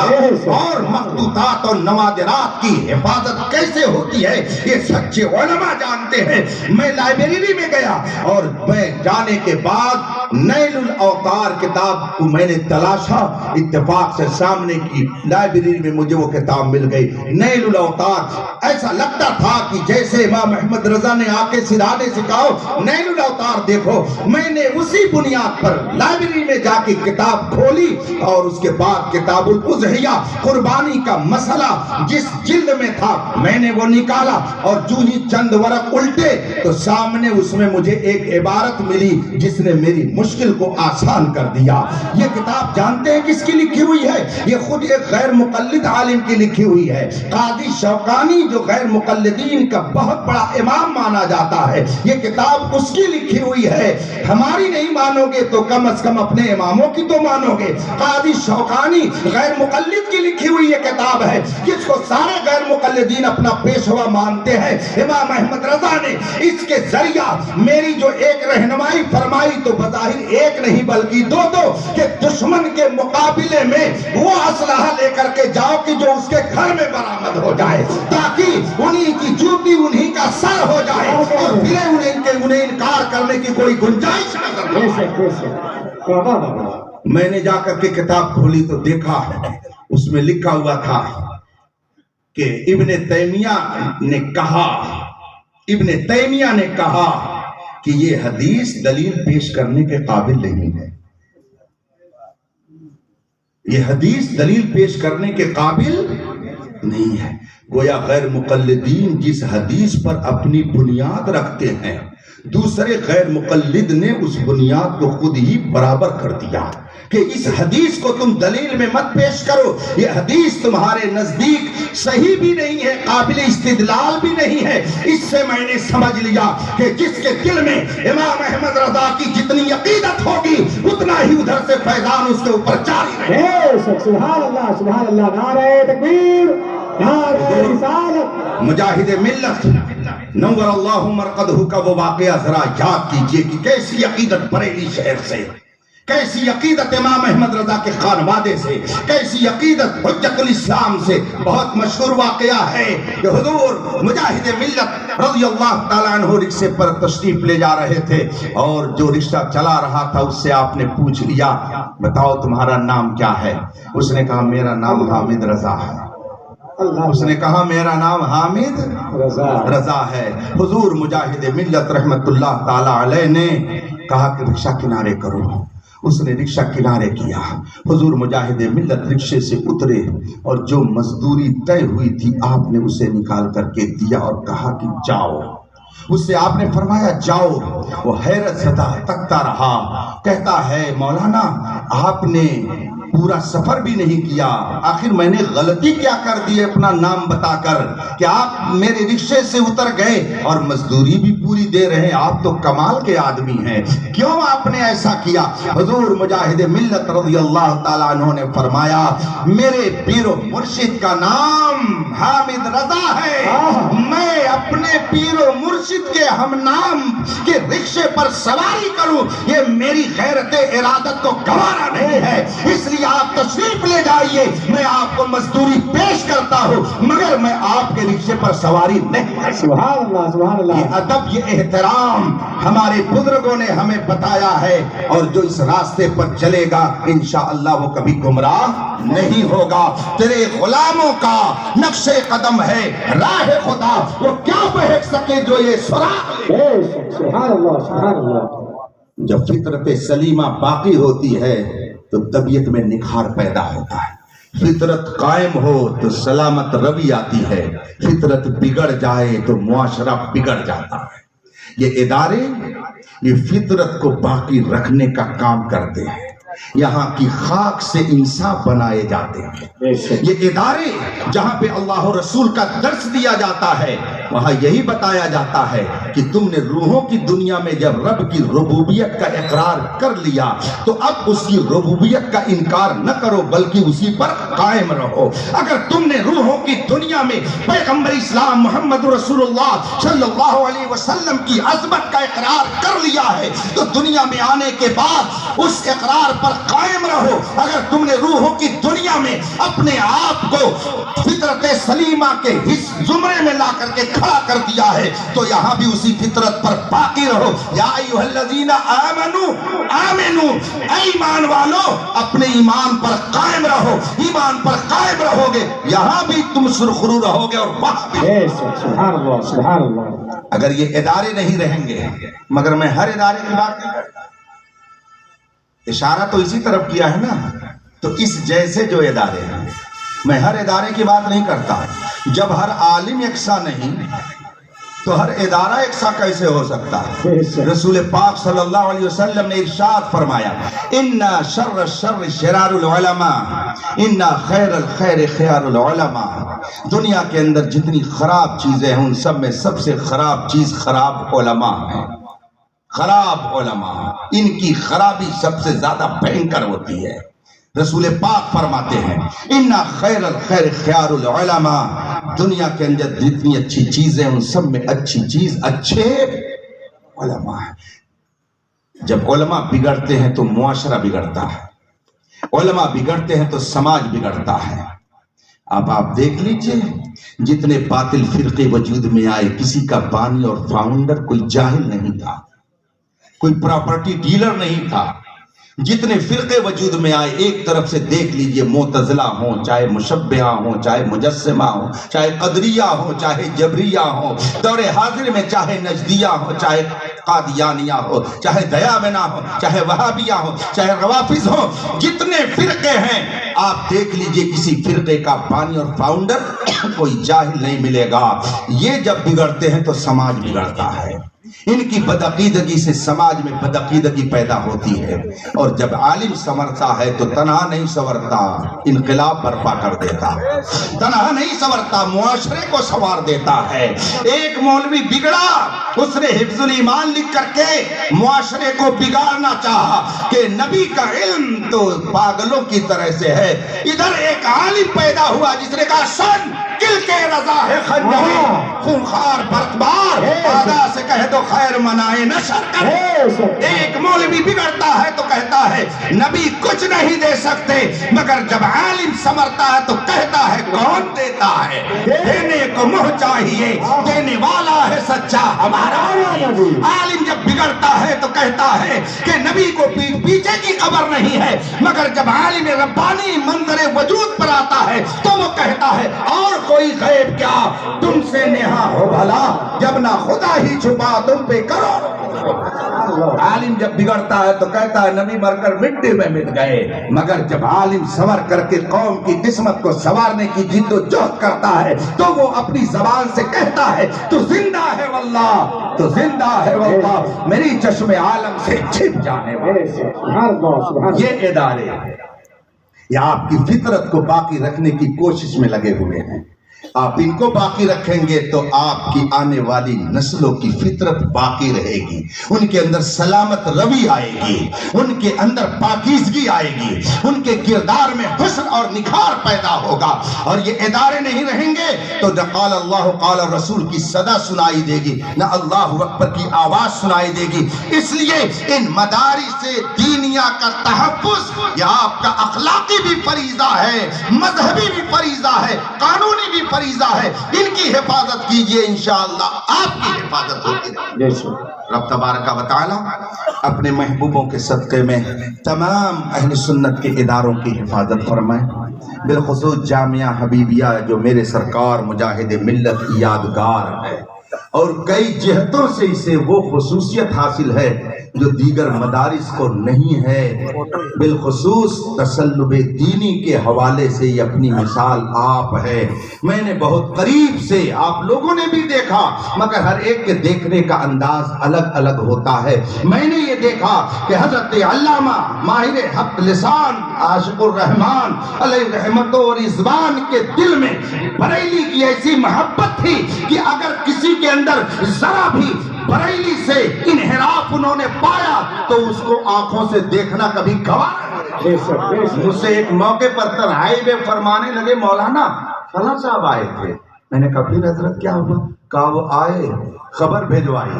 اور مخطوطات اور نوادرات کی حفاظت کیسے ہوتی ہے یہ سچے علماء جانتے ہیں. میں لائبریری میں گیا اور میں جانے کے بعد نیل الاوتار کتاب کو میں نے تلاشا. اتفاق سے سامنے کی لائبریری میں مجھے وہ کتاب مل گئی. نیل الاوتار ایسا لگتا تھا کہ جیسے امام احمد رضا نے آ کے سرانے سے کہا نیل الاوتار دیکھو. میں نے اسی بنیاد پر لائبریری میں جا کے کتاب کھولی اور اس کے بعد کتاب الاضحیہ قربانی کا مسئلہ جس جلد میں تھا میں نے وہ نکالا اور جو ہی چند ورق الٹے تو سامنے اس میں مجھے ایک عبارت ملی جس نے میری مشکل کو آسان کر دیا. یہ کتاب جانتے ہیں کس کی لکھی ہوئی ہے؟ یہ خود ایک غیر مقلد عالم کی لکھی ہوئی ہے. قاضی شوکانی جو غیر مقلدین کا بہت بڑا امام مانا جاتا ہے، یہ کتاب اس کی لکھی ہوئی ہے. ہماری نہیں مانو گے تو کم از کم اپنے اماموں کی تو مانو گے. قاضی شوکانی غیر مقلد کی لکھی ہوئی یہ کتاب ہے جس کو سارے غیر مقلدین اپنا پیشوا مانتے ہیں. امام احمد رضا نے اس کے ذریعہ میری جو ایک رہنمائی فرمائی تو بظاہر ایک نہیں بلکہ 2 کہ دشمن کے مقابلے میں وہ اسلحہ لے کر کے جاؤ کہ جو اس کے گھر میں برآمد ہو جائے تاکہ انہی کی جوتی انہی کا سر ہو جائے اور پھر انہیں انکار کرنے کی کوئی گنجائش نہ ہو. میں نے جا کر کے کتاب کھولی تو دیکھا اس میں لکھا ہوا تھا کہ ابن تیمیہ نے کہا کہ یہ حدیث دلیل پیش کرنے کے قابل نہیں ہے. یہ حدیث دلیل پیش کرنے کے قابل نہیں ہے. گویا غیر مقلدین جس حدیث پر اپنی بنیاد رکھتے ہیں دوسرے غیر مقلد نے اس بنیاد کو خود ہی برابر کر دیا کہ اس حدیث کو تم دلیل میں مت پیش کرو. یہ حدیث تمہارے نزدیک صحیح بھی نہیں ہے، قابل استدلال بھی نہیں ہے. اس سے میں نے سمجھ لیا کہ جس کے دل میں امام احمد رضا کی جتنی عقیدت ہوگی اتنا ہی ادھر سے فیضان اس کے اوپر جاری رہے. سبحان اللہ سبحان اللہ. نعرہ تکبیر، نعرہ رسالت. مجاہد ملت نور اللہ مرقدہ کا وہ واقعہ ذرا یاد کیجئے کہ کیسی عقیدت بریلی شہر سے، کیسی عقیدت امام احمد رضا کے خانوادے سے، کیسی عقیدت حجت الاسلام سے. بہت مشہور واقعہ ہے کہ حضور مجاہد ملت رضی اللہ تعالیٰ عنہ رکشے پر تشریف لے جا رہے تھے اور جو رکشہ چلا رہا تھا اس سے آپ نے پوچھ لیا بتاؤ تمہارا نام کیا ہے؟ اس نے کہا میرا نام حامد رضا ہے. اس نے کہا میرا نام حامد رضا ہے۔ حضور مجاہد ملت رحمت اللہ تعالی علیہ نے کہا کہ رکشہ کنارے کرو، اس نے رکشہ کنارے کیا۔ حضور مجاہد ملت رکشے سے اترے اور جو مزدوری طے ہوئی تھی آپ نے اسے نکال کر کے دیا اور کہا کہ جاؤ۔ اس سے آپ نے فرمایا جاؤ۔ وہ حیرت زدہ تکتا رہا، کہتا ہے مولانا آپ نے پورا سفر بھی نہیں کیا، آخر میں نے غلطی کیا کر دی اپنا نام بتا کر کہ آپ میرے رکشے سے اتر گئے اور مزدوری بھی پوری دے رہے ہیں، آپ تو کمال کے آدمی ہیں، کیوں آپ نے ایسا کیا؟ حضور مجاہد ملت رضی اللہ تعالیٰ عنہ نے فرمایا میرے پیر و مرشد کا نام حامد رضا ہے، میں اپنے پیر و مرشد کے ہم نام کے رکشے پر سواری کروں یہ میری غیرت ارادت کو گوارا نہیں ہے، اس لیے آپ تشریف لے جائیے، میں آپ کو مزدوری پیش کرتا ہوں مگر میں آپ کے رکشے پر سواری نہیں کر سکتا۔ سبحان اللہ سبحان اللہ۔ یہ ادب یہ احترام ہمارے بزرگوں نے ہمیں بتایا ہے، اور جو اس راستے پر چلے گا انشاءاللہ وہ کبھی گمراہ نہیں ہوگا۔ تیرے غلاموں کا نقش قدم ہے راہ خدا، وہ کیا بہک سکے جو یہ سراغ لے۔ سبحان اللہ سبحان اللہ۔ جب فطرت سلیمہ باقی ہوتی ہے تو طبیعت میں نکھار پیدا ہوتا ہے، فطرت قائم ہو تو سلامت روی آتی ہے، فطرت بگڑ جائے تو معاشرہ بگڑ جاتا ہے۔ یہ ادارے یہ فطرت کو باقی رکھنے کا کام کرتے ہیں، یہاں کی خاک سے انصاف بنائے جاتے ہیں۔ یہ ادارے جہاں پہ اللہ و رسول کا درس دیا جاتا ہے وہاں یہی بتایا جاتا ہے کہ تم نے روحوں کی دنیا میں جب رب کی ربوبیت کا اقرار کر لیا تو اب اس کی ربوبیت کا انکار نہ کرو بلکہ اسی پر قائم رہو۔ اگر تم نے روحوں کی دنیا میں پیغمبر اسلام محمد رسول اللہ صلی اللہ علیہ وسلم کی عظمت کا اقرار کر لیا ہے تو دنیا میں آنے کے بعد اس اقرار پر قائم رہو۔ اگر تم نے روحوں کی دنیا میں اپنے آپ کو فطرت سلیمہ کے زمرے میں لا کر کے کھڑا کر دیا ہے تو یہاں بھی اسی فطرت پر باقی رہو۔ یا ایھا الذین آمنوا اے ایمان والو اپنے ایمان پر قائم رہو، ایمان پر قائم رہو گے یہاں بھی تم سرخرو رہو گے اور وہاں بھی۔ سبحان اللہ سبحان اللہ۔ اگر یہ ادارے نہیں رہیں گے، مگر میں ہر ادارے کی بات نہیں کرتا، اشارہ تو اسی طرف کیا ہے نا، تو اس جیسے جو ادارے ہیں میں ہر ادارے کی بات نہیں کرتا۔ جب ہر عالم یکساں نہیں تو ہر ادارہ یکساں کیسے ہو سکتا ہے؟ رسول پاک صلی اللہ علیہ وسلم نے ارشاد فرمایا ان شر الشر شرار العلماء ان خیر الخیر خیار العلماء۔ دنیا کے اندر جتنی خراب چیزیں ہیں ان سب میں سب سے خراب چیز خراب علماء ہیں، خراب علماء، ان کی خرابی سب سے زیادہ بھینکر ہوتی ہے۔ رسول پاک فرماتے ہیں ان خیر الخیر خیار العلماء، دنیا کے اندر جتنی اچھی چیزیں ان سب میں اچھی چیز اچھے علماء ہیں۔ جب علماء بگڑتے ہیں تو معاشرہ بگڑتا ہے، علماء بگڑتے ہیں تو سماج بگڑتا ہے۔ اب آپ دیکھ لیجئے جتنے باطل فرقے وجود میں آئے کسی کا بانی اور فاؤنڈر کوئی جاہل نہیں تھا، کوئی پراپرٹی ڈیلر نہیں تھا۔ جتنے فرقے وجود میں آئے ایک طرف سے دیکھ لیجئے معتزلہ ہوں، چاہے مشبہہ ہوں، چاہے مجسمہ ہوں، چاہے قدریہ ہوں، چاہے جبریہ ہوں، دور حاضر میں چاہے نجدیہ ہوں، چاہے قادیانیہ ہو، چاہے دیابنہ ہو، چاہے وہابیہ ہو، چاہے روافظ ہو، جتنے فرقے ہیں آپ دیکھ لیجئے کسی فرقے کا بانی اور فاؤنڈر کوئی جاہل نہیں ملے گا۔ یہ جب بگڑتے ہیں تو سماج بگڑتا ہے، ان کی بدعقیدگی سے سماج میں بدعقیدگی پیدا ہوتی ہے، اور جب عالم سنورتا ہے تو تنہا نہیں سنورتا، انقلاب برپا کر دیتا ہے، تنہا نہیں سنورتا، معاشرے کو سنوار دیتا ہے۔ ایک مولوی بگڑا، اس نے حفظ الایمان لکھ کر کے معاشرے کو بگاڑنا چاہا کہ نبی کا علم تو پاگلوں کی طرح سے ہے۔ ادھر ایک عالم پیدا ہوا جس نے کہا سن کل کے رضا ہے خنجر خونخوار برقبار، آدھا سے کہہ دو خیر منائے نہ شر کرے۔ ایک مولوی بگڑتا ہے تو کہتا ہے نبی کچھ نہیں دے سکتے، مگر جب عالم سنورتا ہے تو کہتا ہے کون دیتا ہے، دینے کو منہ چاہیے، دینے والا ہے سچا ہمارا۔ عالم جب بگڑتا ہے تو کہتا ہے کہ نبی کو پیچھے کی خبر نہیں ہے، مگر جب عالم ربانی منظر وجود پر آتا ہے تو وہ کہتا ہے اور کوئی غیب کیا تم سے نہا ہو بھلا، جب نہ خدا ہی چھپا تم پہ کرو۔ عالم جب بگڑتا ہے تو کہتا ہے نبی مر کر مٹی میں مٹ گئے، مگر جب عالم سنور کر کے قوم کی قسمت کو سنوارنے کی جد و جہد کرتا ہے تو وہ اپنی زبان سے کہتا ہے تو زندہ ہے واللہ، تو زندہ ہے واللہ، میری چشم عالم سے چھپ جانے والے۔ سبحان اللہ سبحان اللہ۔ یہ ادارے یہ آپ کی فطرت کو باقی رکھنے کی کوشش میں لگے ہوئے ہیں۔ آپ ان کو باقی رکھیں گے تو آپ کی آنے والی نسلوں کی فطرت باقی رہے گی، ان کے اندر سلامت روی آئے گی، ان کے اندر پاکیزگی آئے گی، ان کے کردار میں حسن اور نکھار پیدا ہوگا۔ اور یہ ادارے نہیں رہیں گے تو نہ قال اللہ قال رسول کی صدا سنائی دے گی، نہ اللہ اکبر کی آواز سنائی دے گی۔ اس لیے ان مدارس دینیہ کا تحفظ یہ آپ کا اخلاقی بھی فریضہ ہے، مذہبی بھی فریضہ ہے، قانونی بھی فریضہ ہے۔ ان کی حفاظت کیجئے، انشاءاللہ آپ کی حفاظت ہوتی رہے گی۔ رب تبارک و تعالی اپنے محبوبوں کے صدقے میں تمام اہل سنت کے اداروں کی حفاظت فرمائے، بالخصوص جامعہ حبیبیہ جو میرے سرکار مجاہد ملت کی یادگار ہے، اور کئی جہتوں سے اسے وہ خصوصیت حاصل ہے جو دیگر مدارس کو نہیں ہے۔ بالخصوص تسلب دینی کے حوالے سے یہ اپنی مثال آپ ہے۔ میں نے بہت قریب سے، آپ لوگوں نے بھی دیکھا، مگر ہر ایک کے دیکھنے کا انداز الگ الگ ہوتا ہے۔ میں نے یہ دیکھا کہ حضرت علامہ ماہر حق لسان عاشق الرحمان علیہ رحمت و رضوان کے دل میں بریلی کی ایسی محبت تھی کہ اگر کسی کے اندر ذرا بھی بریلی سے انحراف انہوں نے پایا تو اس کو آنکھوں سے دیکھنا کبھی گوارا نہیں۔ مجھ سے ایک موقع پر تنہائی میں فرمانے لگے مولانا فلاں صاحب آئے تھے۔ میں نے کہا پھر حضرت کیا ہوا؟ کہا وہ آئے، خبر بھیجوائی،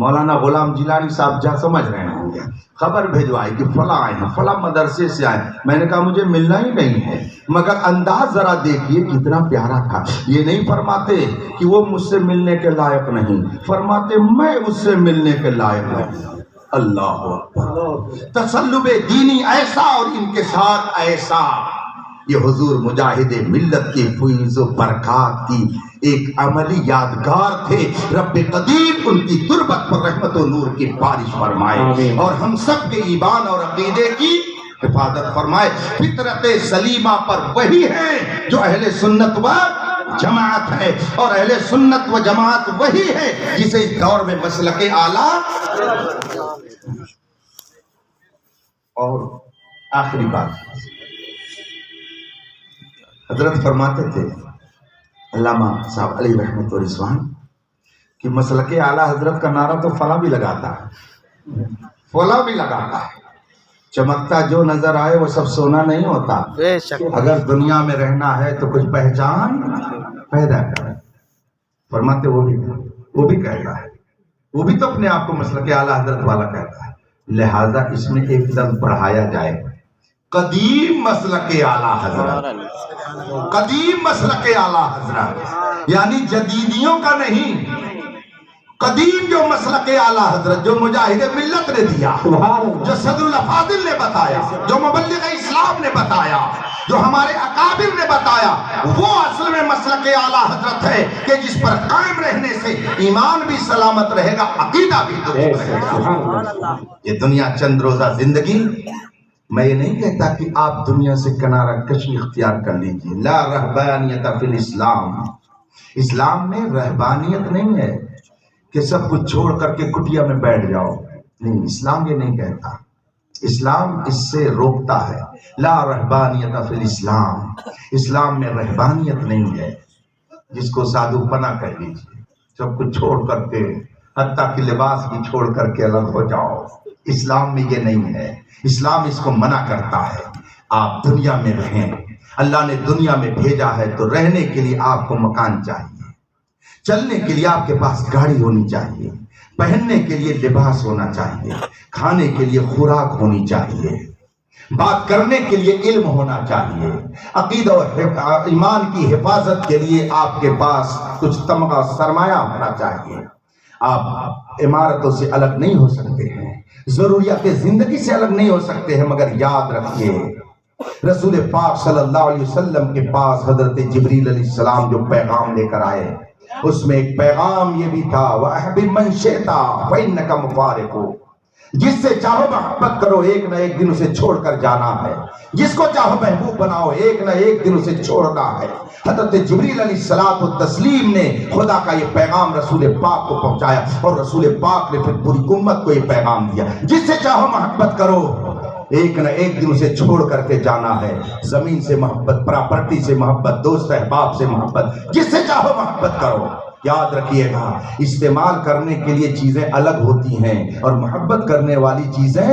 مولانا غلام جیلانی صاحب جا سمجھ رہے ہوں گے، خبر بھیجوائی کہ فلاں آئے ہیں، فلاں مدرسے سے آئے۔ میں نے کہا مجھے ملنا ہی نہیں ہے، مگر انداز ذرا دیکھیے کتنا پیارا تھا۔ یہ نہیں فرماتے کہ وہ مجھ سے ملنے کے لائق نہیں، فرماتے میں اس سے ملنے کے لائق نہیں۔ اللہ اکبر، تسلب دینی ایسا اور ان کے ساتھ ایسا، یہ حضور مجاہد ملت کی فیض و برکات کی ایک عملی یادگار تھے۔ رب قدیر ان کی تربت پر رحمت و نور کی بارش فرمائے اور ہم سب کے ایمان اور عقیدے کی حفاظت فرمائے۔ فطرت سلیمہ پر وہی ہے جو اہل سنت و جماعت ہے، اور اہل سنت و جماعت وہی ہے جسے اس دور میں مسلک اعلیٰ۔ اور آخری بات، حضرت فرماتے تھے علامہ صاحب علیہ رحمت و رضوان کہ مسلک اعلیٰ حضرت کا نعرہ تو فلاں بھی لگاتا ہے، فلاں بھی لگاتا ہے، چمکتا جو نظر آئے وہ سب سونا نہیں ہوتا۔ اگر دنیا میں رہنا ہے تو کچھ پہچان پیدا کرے۔ فرماتے وہ بھی کہتا ہے، وہ بھی تو اپنے آپ کو مسلک اعلیٰ حضرت والا کہتا ہے، لہذا اس میں ایک دم بڑھایا جائے قدیم مسلک اعلیٰ حضرت، قدیم مسلک اعلیٰ حضرت، یعنی جدیدیوں کا نہیں، قدیم جو مسلک اعلیٰ حضرت جو مجاہد ملت نے دیا، جو صدر الافاضل نے بتایا، جو مبلغ اسلام نے بتایا، جو ہمارے اکابر نے بتایا، وہ اصل میں مسلک اعلیٰ حضرت ہے کہ جس پر قائم رہنے سے ایمان بھی سلامت رہے گا، عقیدہ بھی درست رہے گا۔ یہ دنیا چند روزہ زندگی، میں یہ نہیں کہتا کہ آپ دنیا سے کنارہ کشی اختیار کر لیجئے، لا رہبانیت فی الاسلام، اسلام میں رہبانیت نہیں ہے کہ سب کچھ چھوڑ کر کے کٹیا میں بیٹھ جاؤ، نہیں، اسلام یہ نہیں کہتا، اسلام اس سے روکتا ہے، لا رہبانیت فی الاسلام، اسلام میں رہبانیت نہیں ہے، جس کو سادھو پنا کہہ لیجیے، سب کچھ چھوڑ کر کے، حتیٰ کہ لباس بھی چھوڑ کر کے الگ ہو جاؤ، اسلام میں یہ نہیں ہے، اسلام اس کو منع کرتا ہے۔ آپ دنیا میں رہیں، اللہ نے دنیا میں بھیجا ہے تو رہنے کے لیے آپ کو مکان چاہیے، چلنے کے لیے آپ کے پاس گاڑی ہونی چاہیے، پہننے کے لیے لباس ہونا چاہیے، کھانے کے لیے خوراک ہونی چاہیے، بات کرنے کے لیے علم ہونا چاہیے، عقیدہ اور ایمان کی حفاظت کے لیے آپ کے پاس کچھ تمغہ سرمایہ ہونا چاہیے۔ آپ عمارتوں سے الگ نہیں ہو سکتے ہیں، ضروریات زندگی سے الگ نہیں ہو سکتے ہیں، مگر یاد رکھیے رسول پاک صلی اللہ علیہ وسلم کے پاس حضرت جبریل علیہ السلام جو پیغام لے کر آئے، اس میں ایک پیغام یہ بھی تھا وَأَحْبِبْ مَنْ شِئْتَ فَإِنَّكَ مُفَارِقُ، جس سے چاہو محبت کرو، ایک نہ ایک دن اسے چھوڑ کر جانا ہے، جس کو چاہو محبوب بناؤ، ایک نہ ایک دن اسے چھوڑنا ہے۔ حضرت جبریل علیہ السلام نے خدا کا یہ پیغام رسول پاک کو پہنچایا، اور رسول پاک نے پھر پوری امت کو یہ پیغام دیا، جس سے چاہو محبت کرو، ایک نہ ایک دن اسے چھوڑ کر کے جانا ہے۔ زمین سے محبت، پراپرٹی سے محبت، دوست احباب سے محبت، جس سے چاہو محبت کرو۔ یاد رکھیے گا، استعمال کرنے کے لیے چیزیں الگ ہوتی ہیں اور محبت کرنے والی چیزیں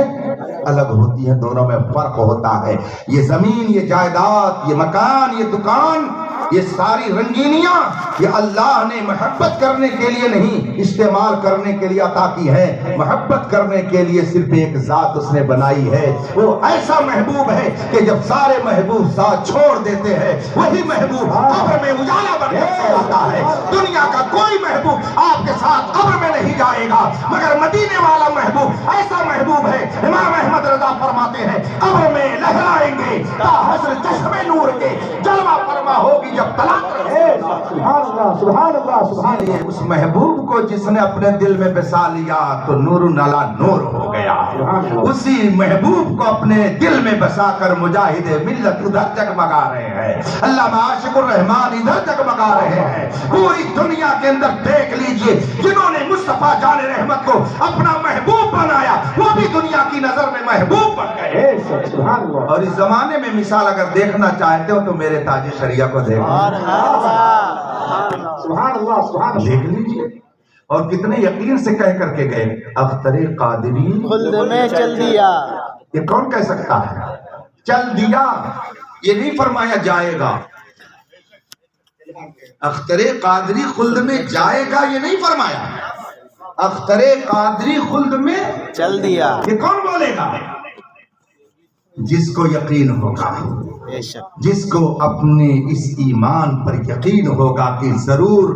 الگ ہوتی ہیں، دونوں میں فرق ہوتا ہے۔ یہ زمین، یہ جائیداد، یہ مکان، یہ دکان، یہ ساری رنگینیاں یہ اللہ نے محبت کرنے کے لیے نہیں، استعمال کرنے کے لیے عطا کی ہے۔ محبت کرنے کے لیے صرف ایک ذات اس نے بنائی ہے، وہ ایسا محبوب ہے کہ جب سارے محبوب ساتھ چھوڑ دیتے ہیں، وہی محبوب قبر میں اجالا بن کے آتا ہے۔ دنیا کا کوئی محبوب آپ کے ساتھ قبر میں نہیں جائے گا، مگر مدینے والا محبوب ایسا محبوب ہے، امام احمد رضا فرماتے ہیں قبر میں لہرائیں گے تا حشر چشمے نور کے، جلوہ فرما ہوگی جب طلاق رہے۔ سبحان اللہ، سبحان اللہ، سبحان اللہ۔ اس محبوب کو جس نے اپنے دل میں بسا لیا تو نور نالا نور ہو گیا۔ اسی محبوب کو اپنے دل میں بسا کر مجاہد ملت ادھر جگمگا رہے ہیں، علامہ عاشق الرحمان ادھر جگمگا رہے ہیں۔ پوری دنیا کے اندر دیکھ لیجئے، جنہوں نے مصطفیٰ جان رحمت کو اپنا محبوب بنایا، وہ بھی دنیا کی نظر میں محبوب بن گئے۔ سبحان اللہ۔ اور اس زمانے میں مثال اگر دیکھنا چاہتے ہو تو میرے تاج شریعہ کو دیکھو، سبحان اللہ، سبحان اللہ۔ دیکھ لیجئے، اور کتنے یقین سے کہہ کر کے گئے اختر قادری خلد میں چل دیا۔ یہ کون کہہ سکتا ہے؟ چل دیا، یہ نہیں فرمایا جائے گا۔ اختر قادری خلد میں جائے گا یہ نہیں فرمایا، اختر قادری خلد میں چل دیا۔ یہ کون بولے گا؟ جس کو یقین ہوگا، بے شک۔ جس کو اپنے اس ایمان پر یقین ہوگا کہ ضرور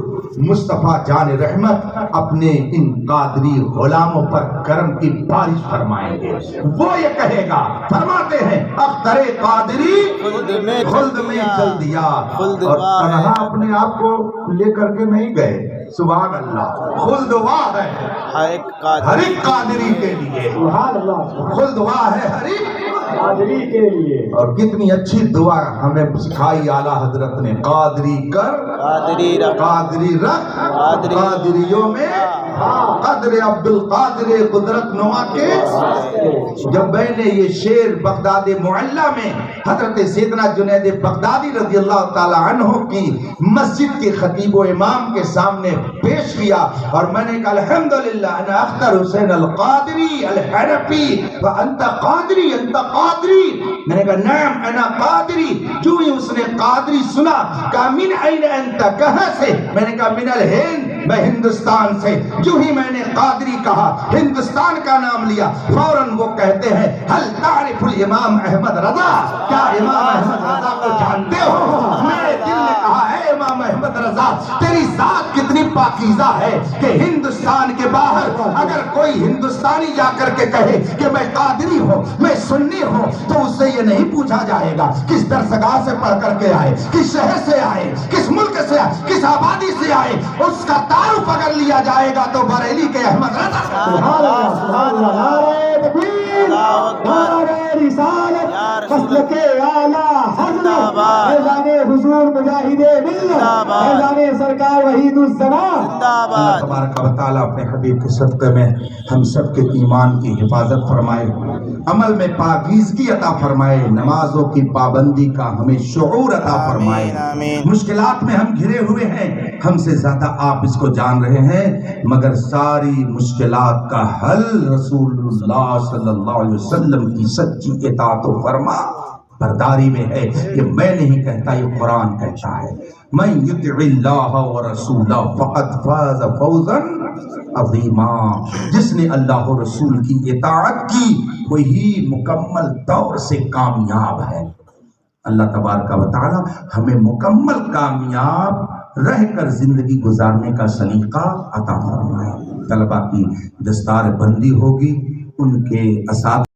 مصطفیٰ جان رحمت اپنے ان قادری غلاموں پر کرم کی بارش فرمائیں گے، وہ یہ کہے گا۔ فرماتے ہیں اختر قادری خلد میں چل دیا، اور تنہا اپنے آپ کو لے کر کے نہیں گئے، سبحان اللہ، خلد واہ ہے ہر ایک قادری کے لیے، سبحان اللہ، خلد واہ ہے ہر ایک قادری کے لیے۔ اور کتنی اچھی دعا ہمیں سکھائی اعلیٰ حضرت نے، قادری کر قادری رکھ، قادری رکھ، قادریوں میں قدر عبد القادر قدرت نما کے۔ جب میں نے یہ شعر بغداد معلیٰ میں حضرت سیدنا جنید بغدادی رضی اللہ تعالی عنہ کی مسجد کے خطیب و امام کے سامنے پیش کیا، اور میں نے کہا الحمدللہ انا اختر حسین القادری الحنفی وانت قادری، انت قادری۔ میں نے کہا نعم انا قادری۔ جو ہی اس نے قادری سنا، کہا من این انت، کہاں سے؟ میں نے کہا من الہند، میں ہندوستان سے۔ جو ہی میں نے قادری کہا، ہندوستان کا نام لیا، فوراً وہ کہتے ہیں ہل تعرف الامام احمد رضا، کیا امام احمد رضا کو جانتے ہو؟ میرے دل نے کہا ہے امام احمد رضا تیری ذات کتنی پاکیزہ ہے کہ ہندوستان کے باہر اگر کوئی ہندوستانی جا کر کے کہے کہ میں قادری ہوں، میں سنی ہوں، تو اس سے یہ نہیں پوچھا جائے گا کس درسگاہ سے پڑھ کر کے آئے، کس شہر سے آئے، کس ملک سے آئے، کس آبادی سے آئے۔ اس کا تعارف اگر لیا جائے گا تو بریلی کے احمد رضا۔ سبحان اللہ، سبحان اللہ، نعرہ تکبیر، نعرہ رسالت، فصل کے اعلیٰ حضرت فیضان حضور مجاہد ملت، فیضان سرکار وحید الزمان۔ اللہ تبارک و تعالیٰ اپنے حبیب کے صدقے میں ہم سب کے ایمان کی حفاظت فرمائے، عمل میں پاکیزگی عطا فرمائے، نمازوں کی پابندی کا ہمیں شعور عطا فرمائے۔ مشکلات میں ہم گھرے ہوئے ہیں، ہم سے زیادہ آپ اس کو جان رہے ہیں، مگر ساری مشکلات کا حل رسول اللہ صلی اللہ علیہ وسلم کی سچی اطاعت و فرما برداری میں ہے۔ یہ میں نہیں کہتا، یہ قرآن کہتا ہے، من یطع اللہ ورسولہ فقد فاز فوزا عظیما۔ جس نے اللہ و رسول کی اطاعت کی وہی مکمل طور سے کامیاب ہے۔ اللہ تبارک و تعالی ہمیں مکمل کامیاب رہ کر زندگی گزارنے کا سلیقہ عطا فرمائے۔ طلبہ کی دستار بندی ہوگی، ان کے اساتذہ